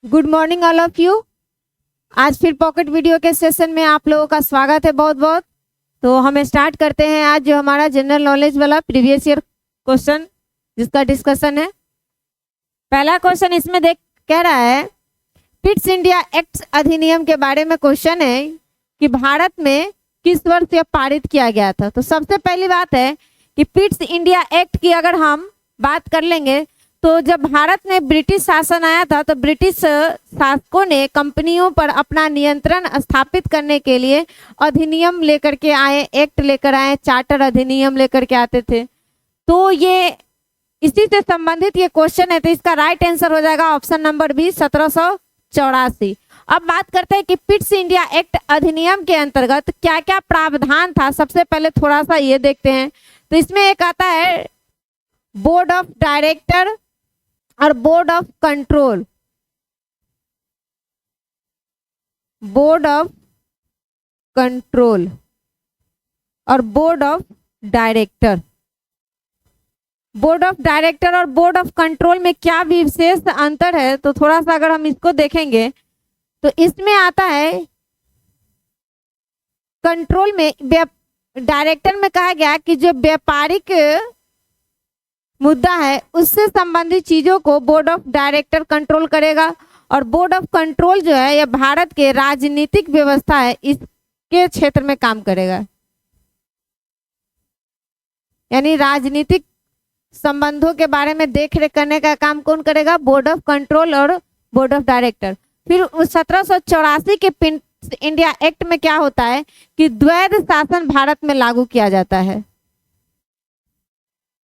Good morning all of you. आज फिर pocket video के सेशन में आप लोगों का स्वागत है बहुत बहुत। तो हमें स्टार्ट करते हैं आज जो हमारा जनरल नॉलेज वाला प्रीवियस ईयर क्वेश्चन जिसका डिस्कशन है। पहला क्वेश्चन इसमें देख कह रहा है पिट्स इंडिया एक्ट अधिनियम के बारे में क्वेश्चन है कि भारत में किस वर्ष यह पारित किया गया था। तो सबसे पहली बात है कि पिट्स इंडिया एक्ट की अगर हम बात कर लेंगे तो जब भारत में ब्रिटिश शासन आया था तो ब्रिटिश शासकों ने कंपनियों पर अपना नियंत्रण स्थापित करने के लिए अधिनियम लेकर के आए, एक्ट लेकर आए, चार्टर अधिनियम लेकर के आते थे। तो ये इसी से संबंधित ये क्वेश्चन है, तो इसका राइट आंसर हो जाएगा ऑप्शन नंबर बी 1784। अब बात करते हैं कि पिट्स इंडिया एक्ट अधिनियम के अंतर्गत क्या क्या प्रावधान था। सबसे पहले थोड़ा सा ये देखते हैं। तो इसमें एक आता है बोर्ड ऑफ डायरेक्टर और board of control. Board of control और board of director. Board of director और बोर्ड ऑफ कंट्रोल में क्या विशेष अंतर है, तो थोड़ा सा अगर हम इसको देखेंगे तो इसमें आता है कंट्रोल में डायरेक्टर में कहा गया कि जो व्यापारिक मुद्दा है उससे संबंधित चीजों को बोर्ड ऑफ डायरेक्टर कंट्रोल करेगा, और बोर्ड ऑफ कंट्रोल जो है यह भारत के राजनीतिक व्यवस्था है इसके क्षेत्र में काम करेगा। यानी राजनीतिक संबंधों के बारे में देख रेख करने का काम कौन करेगा? बोर्ड ऑफ कंट्रोल और बोर्ड ऑफ डायरेक्टर। फिर 1784 के पिट्स इंडिया एक्ट में क्या होता है कि द्वैध शासन भारत में लागू किया जाता है।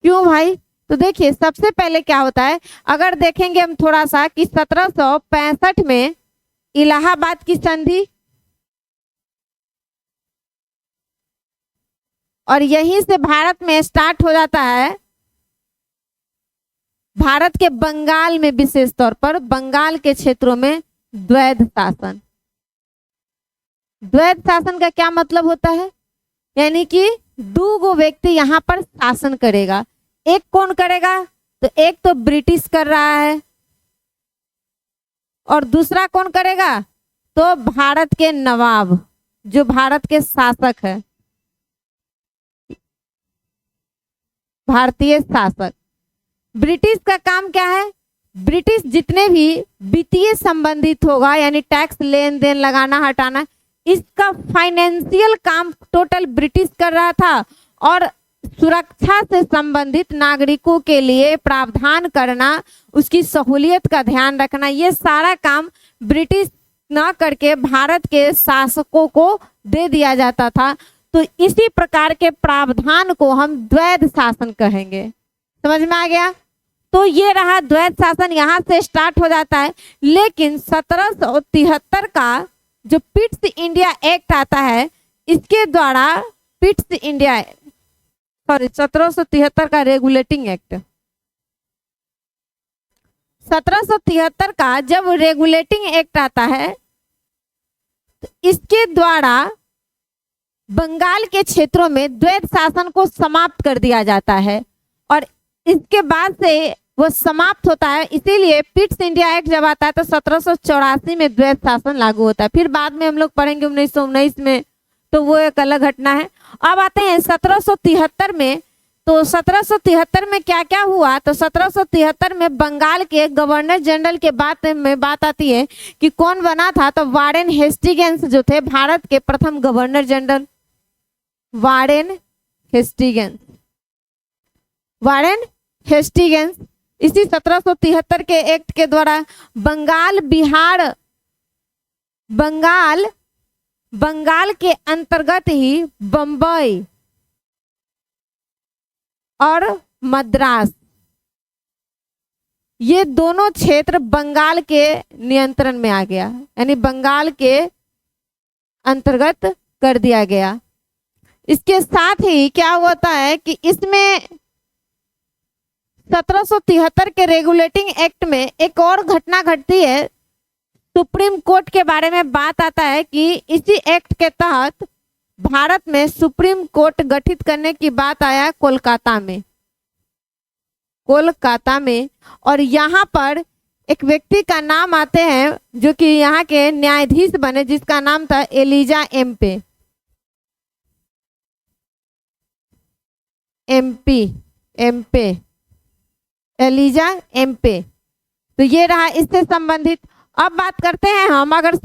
क्यों भाई? तो देखिए सबसे पहले क्या होता है, अगर देखेंगे हम थोड़ा सा कि 1765 में इलाहाबाद की संधि, और यहीं से भारत में स्टार्ट हो जाता है भारत के बंगाल में, विशेष तौर पर बंगाल के क्षेत्रों में द्वैध शासन। द्वैध शासन का क्या मतलब होता है? यानी कि दो व्यक्ति यहां पर शासन करेगा। एक कौन करेगा? तो एक तो ब्रिटिश कर रहा है और दूसरा कौन करेगा? तो भारत के नवाब, जो भारत के शासक है, भारतीय शासक। ब्रिटिश का काम क्या है? ब्रिटिश जितने भी वित्तीय संबंधित होगा, यानी टैक्स लेन देन लगाना हटाना, इसका फाइनेंशियल काम टोटल ब्रिटिश कर रहा था, और सुरक्षा से संबंधित नागरिकों के लिए प्रावधान करना, उसकी सहूलियत का ध्यान रखना, ये सारा काम ब्रिटिश न करके भारत के शासकों को दे दिया जाता था। तो इसी प्रकार के प्रावधान को हम द्वैध शासन कहेंगे। समझ में आ गया? तो ये रहा द्वैध शासन, यहां से स्टार्ट हो जाता है। लेकिन 1773 का जो पिट्स इंडिया एक्ट आता है, इसके द्वारा पिट्स इंडिया 1773 का रेगुलेटिंग एक्ट, 1773 का जब रेगुलेटिंग एक्ट आता है तो इसके द्वारा बंगाल के क्षेत्रों में द्वैध शासन को समाप्त कर दिया जाता है, और इसके बाद से वो समाप्त होता है। इसीलिए पिट्स इंडिया एक्ट जब आता है तो 1784 में द्वैध शासन लागू होता है। फिर बाद में हम लोग पढ़ेंगे 1919 में, तो वो एक अलग घटना है। अब आते हैं 1773 में। तो 1773 में क्या क्या हुआ? तो 1773 में बंगाल के गवर्नर जनरल के बात आती है कि कौन बना था? तो वारेन हेस्टिंग्स जो थे भारत के प्रथम governor general, Warren Hastings. Warren Hastings इसी 1773 के एक्ट के द्वारा बंगाल के अंतर्गत ही बंबई और मद्रास, ये दोनों क्षेत्र बंगाल के नियंत्रण में आ गया, यानी बंगाल के अंतर्गत कर दिया गया। इसके साथ ही क्या होता है कि इसमें 1773 के रेगुलेटिंग एक्ट में एक और घटना घटती है। सुप्रीम कोर्ट के बारे में बात आता है कि इसी एक्ट के तहत भारत में सुप्रीम कोर्ट गठित करने की बात आया कोलकाता में, और यहाँ पर एक व्यक्ति का नाम आते हैं जो कि यहाँ के न्यायाधीश बने, जिसका नाम था एलिजा एम्पे। एम्पे एलिजा एम्पे। तो ये रहा इससे संबंधित। अब बात करते हैं हम अगर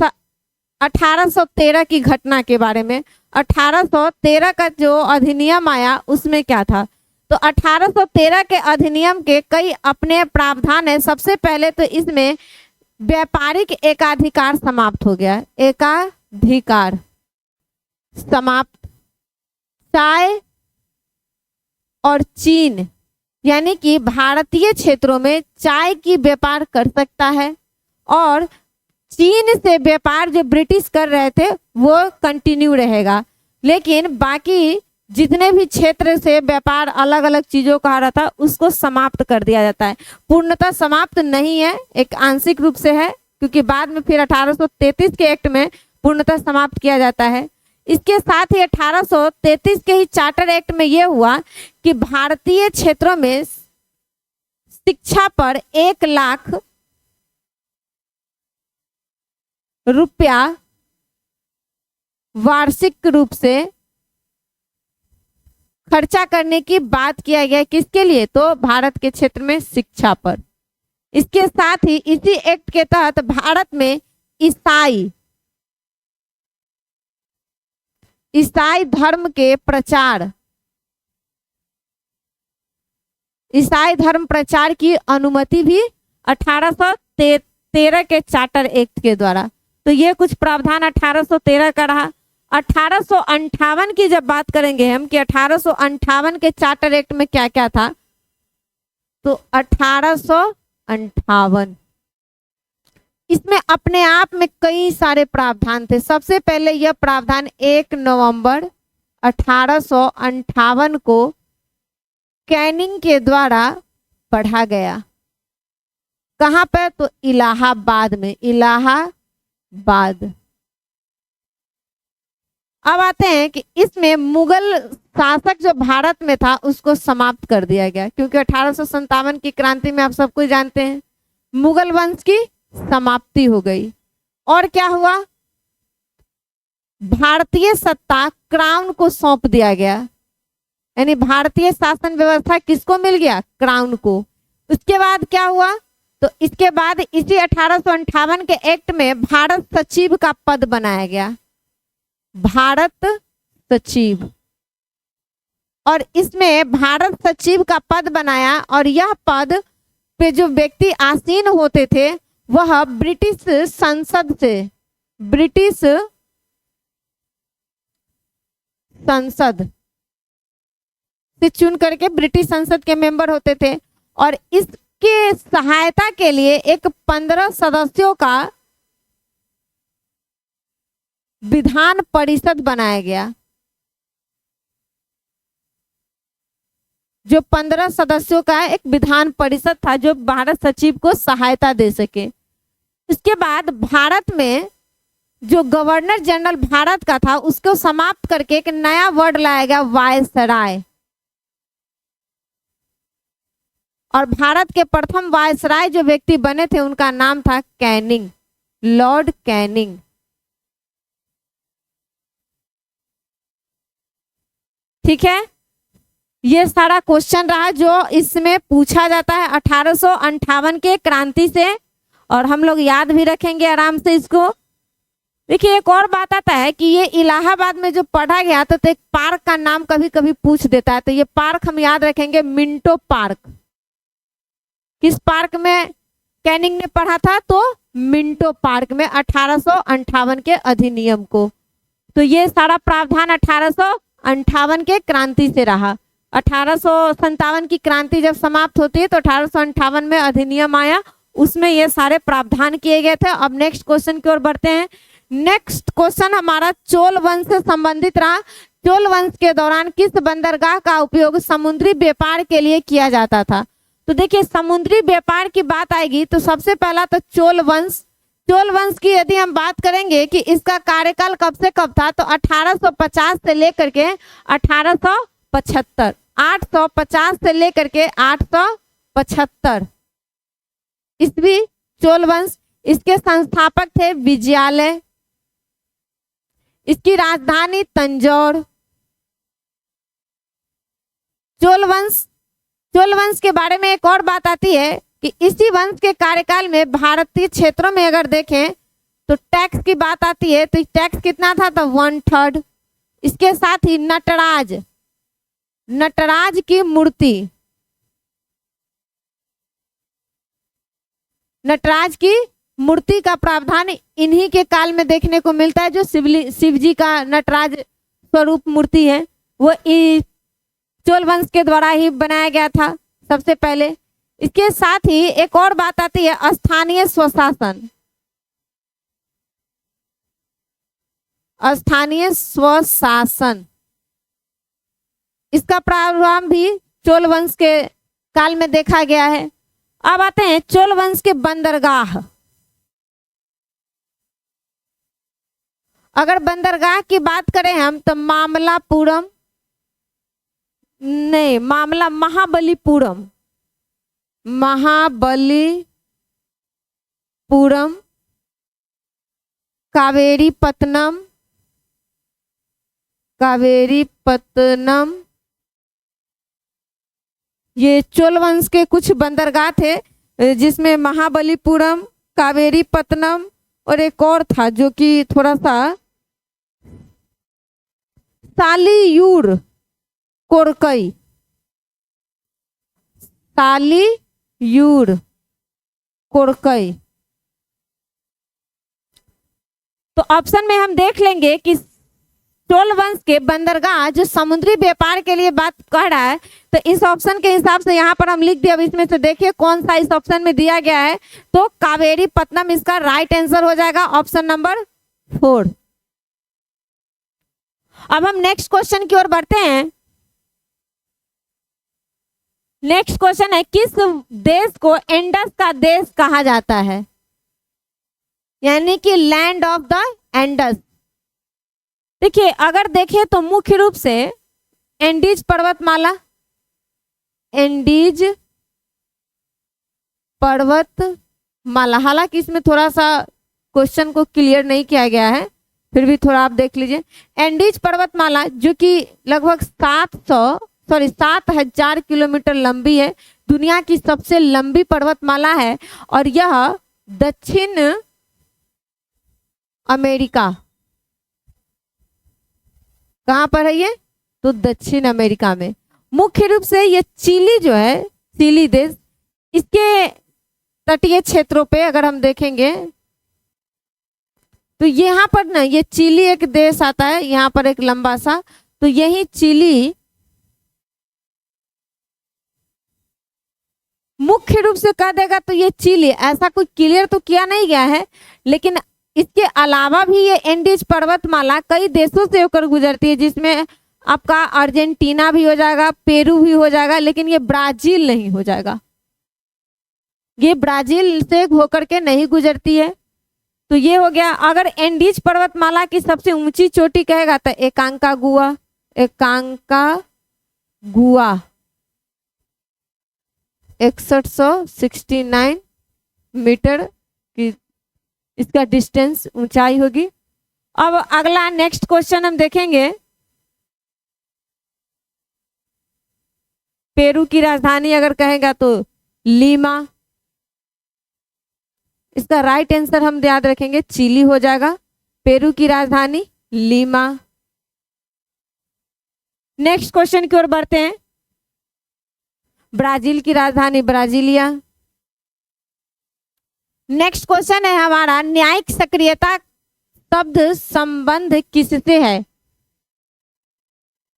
1813 की घटना के बारे में। 1813 का जो अधिनियम आया उसमें क्या था? तो 1813 के अधिनियम के कई अपने प्रावधान है। सबसे पहले तो इसमें व्यापारिक एकाधिकार समाप्त हो गया। एकाधिकार समाप्त। चाय और चीन यानी कि भारतीय क्षेत्रों में चाय की व्यापार कर सकता है, और चीन से व्यापार जो ब्रिटिश कर रहे थे वो कंटिन्यू रहेगा, लेकिन बाकी जितने भी क्षेत्र से व्यापार अलग अलग चीजों का आ रहा था उसको समाप्त कर दिया जाता है। पूर्णतः समाप्त नहीं है, एक आंशिक रूप से है, क्योंकि बाद में फिर 1833 के एक्ट में पूर्णतः समाप्त किया जाता है। इसके साथ ही 1833 के ही चार्टर एक्ट में यह हुआ कि भारतीय क्षेत्रों में शिक्षा पर 1 लाख रुपया वार्षिक रूप से खर्चा करने की बात किया गया। किसके लिए? तो भारत के क्षेत्र में शिक्षा पर। इसके साथ ही इसी एक्ट के तहत भारत में ईसाई धर्म के प्रचार, ईसाई धर्म प्रचार की अनुमति भी 1813 के चार्टर एक्ट के द्वारा। तो ये कुछ प्रावधान 1813 का रहा। 1858 की जब बात करेंगे हम कि 1858 के चार्टर एक्ट में क्या क्या था, तो 1858 इसमें अपने आप में कई सारे प्रावधान थे। सबसे पहले यह प्रावधान 1 नवंबर 1858 को कैनिंग के द्वारा पढ़ा गया। कहां पर? तो इलाहाबाद में। इलाहाबाद। अब आते हैं कि इसमें मुगल शासक जो भारत में था उसको समाप्त कर दिया गया, क्योंकि 1857 की क्रांति में आप सब कुछ जानते हैं मुगल वंश की समाप्ति हो गई। और क्या हुआ? भारतीय सत्ता क्राउन को सौंप दिया गया, यानी भारतीय शासन व्यवस्था किसको मिल गया? क्राउन को। उसके बाद क्या हुआ? तो इसके बाद इसी 1858 के एक्ट में भारत सचिव का पद बनाया गया। भारत सचिव। और इसमें भारत सचिव का पद बनाया, और यह पद पे जो व्यक्ति आसीन होते थे वह ब्रिटिश संसद से चुन करके ब्रिटिश संसद के मेंबर होते थे। और इसके सहायता के लिए एक 15 सदस्यों का विधान परिषद बनाया गया, जो 15 सदस्यों का एक विधान परिषद था जो भारत सचिव को सहायता दे सके। इसके बाद भारत में जो गवर्नर जनरल भारत का था उसको समाप्त करके एक नया वर्ड लाया गया, वायसराय। और भारत के प्रथम वायसराय जो व्यक्ति बने थे उनका नाम था कैनिंग, लॉर्ड कैनिंग। ठीक है, ये सारा क्वेश्चन रहा जो इसमें पूछा जाता है 1858 के क्रांति से, और हम लोग याद भी रखेंगे आराम से इसको। देखिए एक और बात आता है कि ये इलाहाबाद में जो पढ़ा गया था तो एक पार्क का नाम कभी कभी पूछ देता है, तो ये पार्क हम याद रखेंगे, मिंटो पार्क। किस पार्क में कैनिंग ने पढ़ा था? तो मिंटो पार्क में 1858 के अधिनियम को। तो ये सारा प्रावधान 1858 के क्रांति से रहा। 1857 की क्रांति जब समाप्त होती है तो 1858 में अधिनियम आया, उसमें ये सारे प्रावधान किए गए थे। अब नेक्स्ट क्वेश्चन की ओर बढ़ते हैं। नेक्स्ट क्वेश्चन हमारा चोल वंश से संबंधित रहा। चोल वंश के दौरान किस बंदरगाह का उपयोग समुद्री व्यापार के लिए किया जाता था? तो देखिए समुद्री व्यापार की बात आएगी तो सबसे पहला तो चोल वंश की यदि हम बात करेंगे कि इसका कार्यकाल कब से कब था, तो 1850 से लेकर के 1875, 850 से लेकर के 875 ईस्वी चोल वंश। इसके संस्थापक थे विजयालय। इसकी राजधानी तंजौर। चोल वंश के बारे में एक और बात आती है कि इसी वंश के कार्यकाल में भारतीय क्षेत्रों में अगर देखें तो टैक्स की बात आती है, तो टैक्स कितना था? तो 1/3। इसके साथ ही नटराज की मूर्ति, नटराज की मूर्ति का प्रावधान इन्हीं के काल में देखने को मिलता है। जो शिव जी का नटराज स्वरूप मूर्ति है वो चोल वंश के द्वारा ही बनाया गया था सबसे पहले। इसके साथ ही एक और बात आती है स्थानीय स्वशासन। स्थानीय स्वशासन इसका प्रारंभ भी चोल वंश के काल में देखा गया है। अब आते हैं चोल वंश के बंदरगाह। अगर बंदरगाह की बात करें हम तो महाबलीपुरम, कावेरीपत्तनम, ये चोल वंश के कुछ बंदरगाह थे, जिसमें महाबलीपुरम, कावेरीपत्तनम और एक और था जो कि थोड़ा सा सालियूर कोरकई। तो ऑप्शन में हम देख लेंगे कि चोल वंश के बंदरगाह जो समुद्री व्यापार के लिए बात कह रहा है, तो इस ऑप्शन के हिसाब से यहाँ पर हम लिख दिए। अब इसमें से देखिए कौन सा इस ऑप्शन में दिया गया है, तो कावेरीपत्तनम इसका राइट आंसर हो जाएगा, ऑप्शन नंबर 4। अब हम नेक्स्ट क्वेश्चन की ओर बढ़ते हैं। नेक्स्ट क्वेश्चन है, किस देश को इंडस का देश कहा जाता है? यानी कि लैंड ऑफ द एंडस। देखिए अगर देखें तो मुख्य रूप से एंडीज पर्वतमाला, हालांकि इसमें थोड़ा सा क्वेश्चन को क्लियर नहीं किया गया है, फिर भी थोड़ा आप देख लीजिए। एंडीज पर्वतमाला जो कि लगभग 7,000 किलोमीटर लंबी है, दुनिया की सबसे लंबी पर्वतमाला है और यह दक्षिण अमेरिका, कहां पर है ये? तो दक्षिण अमेरिका में। मुख्य रूप से ये चिली जो है, चिली देश, इसके तटीय क्षेत्रों पे अगर हम देखेंगे तो यहाँ पर ना ये चिली एक देश आता है, यहाँ पर एक लंबा सा, तो यही चिली मुख्य रूप से कह देगा तो ये चिली, ऐसा कुछ क्लियर तो किया नहीं गया है, लेकिन इसके अलावा भी ये एंडीज पर्वतमाला कई देशों से होकर गुजरती है, जिसमें आपका अर्जेंटीना भी हो जाएगा, पेरू भी हो जाएगा, लेकिन ये ब्राजील नहीं हो जाएगा। ये ब्राजील से होकर के नहीं गुजरती है। तो ये हो गया। अगर एंडीज पर्वतमाला की सबसे ऊंची चोटी कहेगा तो एकांकागुआ 6169 मीटर की इसका डिस्टेंस, ऊंचाई होगी। अब अगला नेक्स्ट क्वेश्चन हम देखेंगे, पेरू की राजधानी अगर कहेगा तो लीमा, इसका राइट आंसर हम याद रखेंगे चिली हो जाएगा। पेरू की राजधानी लीमा। नेक्स्ट क्वेश्चन की ओर बढ़ते हैं, ब्राजील की राजधानी ब्राजीलिया। नेक्स्ट क्वेश्चन है हमारा, न्यायिक सक्रियता शब्द संबंध किससे है?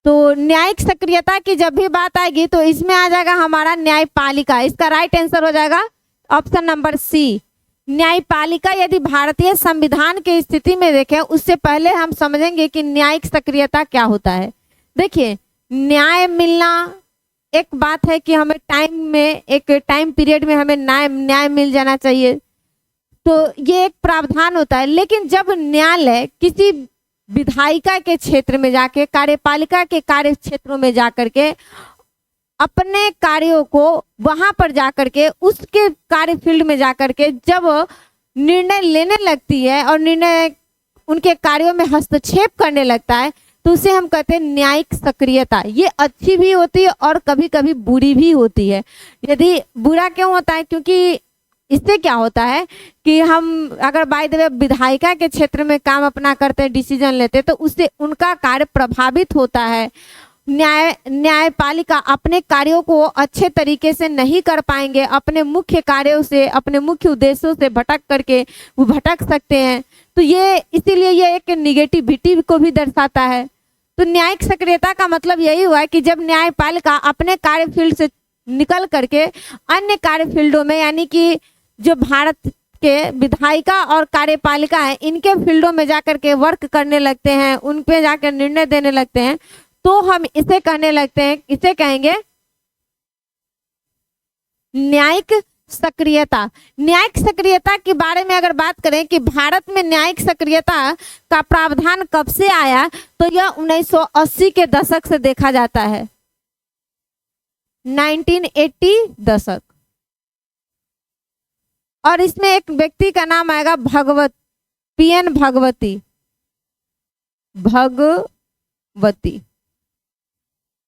तो न्यायिक सक्रियता की जब भी बात आएगी तो इसमें आ जाएगा हमारा न्यायपालिका, इसका राइट आंसर हो जाएगा ऑप्शन नंबर सी, न्यायपालिका। यदि भारतीय संविधान की स्थिति में देखें उससे पहले हम समझेंगे कि न्यायिक सक्रियता क्या होता है। देखिए न्याय मिलना एक बात है कि हमें टाइम में, एक टाइम पीरियड में हमें न्याय मिल जाना चाहिए, तो ये एक प्रावधान होता है। लेकिन जब न्यायालय किसी विधायिका के क्षेत्र में जाके, कार्यपालिका के कार्य क्षेत्रों में जाकर के अपने कार्यों को वहां पर जाकर के उसके कार्य फील्ड में जाकर के जब निर्णय लेने लगती है और निर्णय उनके कार्यों में हस्तक्षेप करने लगता है तो उसे हम कहते हैं न्यायिक सक्रियता। ये अच्छी भी होती है और कभी कभी बुरी भी होती है। यदि बुरा क्यों होता है, क्योंकि इससे क्या होता है कि हम अगर बाय द वे विधायिका के क्षेत्र में काम अपना करते हैं, डिसीजन लेते हैं, तो उससे उनका कार्य प्रभावित होता है। न्यायपालिका अपने कार्यों को अच्छे तरीके से नहीं कर पाएंगे, अपने मुख्य कार्यों से, अपने मुख्य उद्देश्यों से भटक करके वो भटक सकते हैं। तो ये इसीलिए ये एक निगेटिविटी को भी दर्शाता है। तो न्यायिक सक्रियता का मतलब यही हुआ है कि जब न्यायपालिका अपने कार्य फील्ड से निकल करके अन्य कार्य फील्डों में, यानी कि जो भारत के विधायिका और कार्यपालिका है, इनके फील्डों में जाकर के वर्क करने लगते हैं, उन पे जाकर निर्णय देने लगते हैं, तो हम इसे कहने लगते हैं, इसे कहेंगे न्यायिक सक्रियता। न्यायिक सक्रियता के बारे में अगर बात करें कि भारत में न्यायिक सक्रियता का प्रावधान कब से आया, तो यह 1980 के दशक से देखा जाता है। 1980 दशक। और इसमें एक व्यक्ति का नाम आएगा PN भगवती।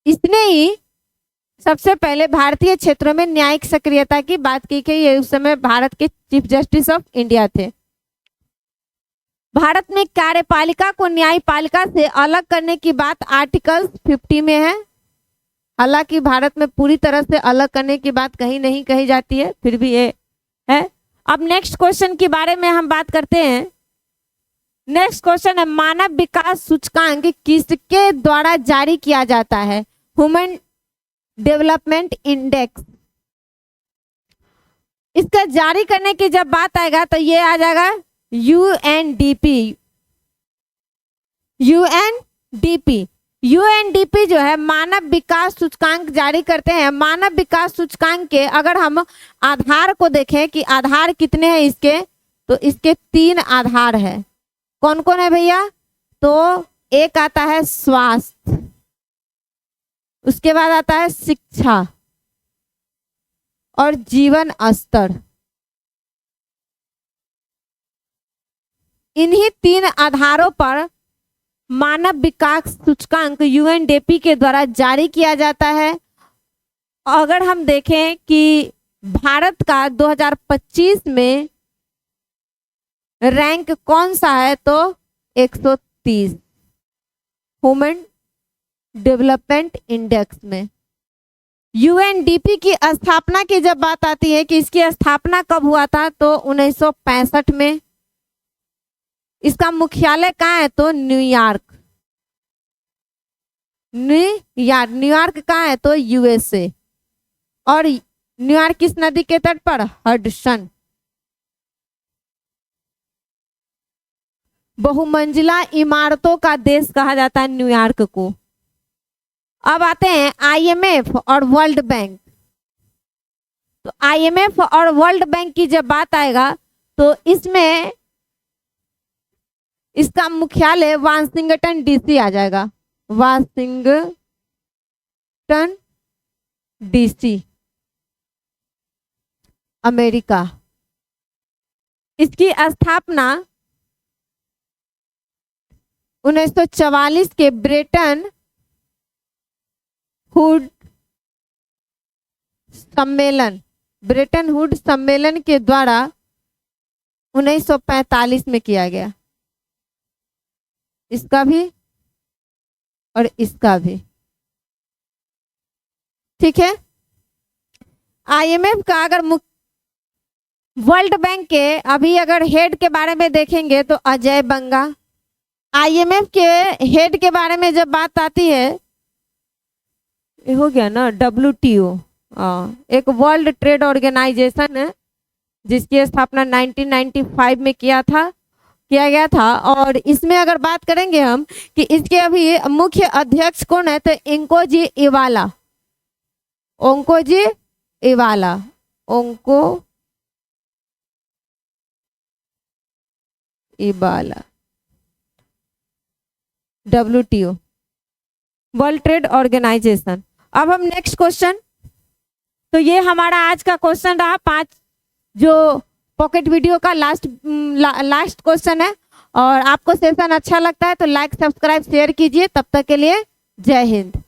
इसने ही सबसे पहले भारतीय क्षेत्रों में न्यायिक सक्रियता की बात की गई। ये उस समय भारत के चीफ जस्टिस ऑफ इंडिया थे। भारत में कार्यपालिका को न्यायपालिका से अलग करने की बात आर्टिकल 50 में है। हालांकि भारत में पूरी तरह से अलग करने की बात कहीं नहीं कही जाती है, फिर भी ये है। अब नेक्स्ट क्वेश्चन के बारे में हम बात करते हैं। नेक्स्ट क्वेश्चन है, मानव विकास सूचकांक किसके द्वारा जारी किया जाता है? Human development index. इसका जारी करने की जब बात आएगा तो ये आ जाएगा यूएनडीपी जो है मानव विकास सूचकांक जारी करते हैं। मानव विकास सूचकांक के अगर हम आधार को देखें कि आधार कितने हैं इसके, तो इसके 3 आधार है। कौन कौन है भैया? तो एक आता है स्वास्थ्य, उसके बाद आता है शिक्षा और जीवन स्तर। इन्हीं 3 आधारों पर मानव विकास सूचकांक यूएनडीपी के द्वारा जारी किया जाता है। अगर हम देखें कि भारत का 2025 में रैंक कौन सा है, तो 130 ह्यूमन डेवलपमेंट इंडेक्स में। यूएनडीपी की स्थापना की जब बात आती है कि इसकी स्थापना कब हुआ था, तो 1965 में। इसका मुख्यालय कहाँ है? तो न्यूयॉर्क कहाँ है? तो यूएसए। और न्यूयॉर्क किस नदी के तट पर? हडसन। बहुमंजिला इमारतों का देश कहा जाता है न्यूयॉर्क को। अब आते हैं आईएमएफ और वर्ल्ड बैंक। तो आईएमएफ और वर्ल्ड बैंक की जब बात आएगा तो इसमें इसका मुख्यालय वाशिंगटन डीसी आ जाएगा। Washington DC America. इसकी स्थापना 1944 के ब्रेटन वुड सम्मेलन के द्वारा 1945 में किया गया। इसका भी और इसका भी, ठीक है। आईएमएफ का अगर वर्ल्ड बैंक के अभी अगर हेड के बारे में देखेंगे तो अजय बंगा। आईएमएफ के हेड के बारे में जब बात आती है, ये हो गया ना WTO, एक वर्ल्ड ट्रेड ऑर्गेनाइजेशन है जिसकी स्थापना 1995 में किया गया था। और इसमें अगर बात करेंगे हम कि इसके अभी मुख्य अध्यक्ष कौन है, तो इंकोजी इवाला WTO वर्ल्ड ट्रेड ऑर्गेनाइजेशन। अब हम नेक्स्ट क्वेश्चन, तो ये हमारा आज का क्वेश्चन रहा 5 जो पॉकेट वीडियो का लास्ट क्वेश्चन है। और आपको सेशन अच्छा लगता है तो लाइक सब्सक्राइब शेयर कीजिए। तब तक के लिए जय हिंद।